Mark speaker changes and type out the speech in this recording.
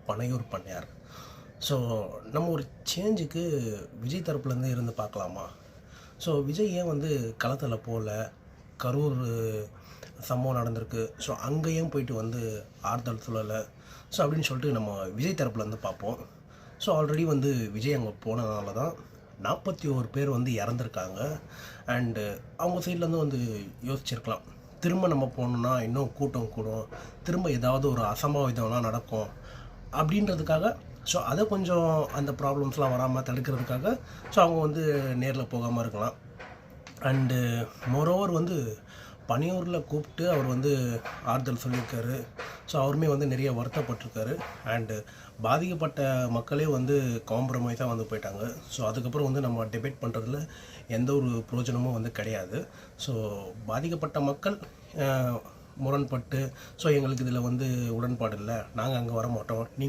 Speaker 1: பனையூர் பண்ணையார். ஸோ நம்ம ஒரு சேஞ்சுக்கு விஜய் தரப்புலேருந்து இருந்து பார்க்கலாமா? ஸோ விஜய் ஏன் வந்து களத்தில் போகல? கரூர் சம்பவம் நடந்திருக்கு. ஸோ அங்கேயும் போயிட்டு வந்து ஆறுதல் சொல்லலை. ஸோ அப்படின்னு சொல்லிட்டு நம்ம விஜய் தரப்புலேருந்து பார்ப்போம். ஸோ ஆல்ரெடி வந்து விஜய் அங்கே போனதுனால தான் 41 பேர் வந்து இறந்துருக்காங்க. அண்டு அவங்க சைட்லேருந்து வந்து யோசிச்சிருக்கலாம், திரும்ப நம்ம போகணுன்னா இன்னும் கூட்டம் கூடும், திரும்ப ஏதாவது ஒரு அசம்பாவிதம்லாம் நடக்கும் அப்படின்றதுக்காக. ஸோ அதை கொஞ்சம் அந்த ப்ராப்ளம்ஸ்லாம் வராமல் தடுக்கிறதுக்காக ஸோ அவங்க வந்து நேரில் போகாமல் இருக்கலாம். அண்டு மோரோவர் வந்து பனையூரில் கூப்பிட்டு அவர் வந்து ஆறுதல் சொல்லியிருக்காரு. ஸோ அவருமே வந்து நிறைய வருத்தப்பட்டிருக்காரு. அண்டு பாதிக்கப்பட்ட மக்களே வந்து காம்ப்ரமைஸாக வந்து போயிட்டாங்க. ஸோ அதுக்கப்புறம் வந்து நம்ம டிபேட் பண்ணுறதுல எந்த ஒரு பிரயோஜனமும் வந்து கிடையாது. ஸோ பாதிக்கப்பட்ட மக்கள் முரண்பட்டு ஸோ எங்களுக்கு இதில் வந்து உடன்பாடு இல்லை, நாங்கள் அங்கே வர மாட்டோம்,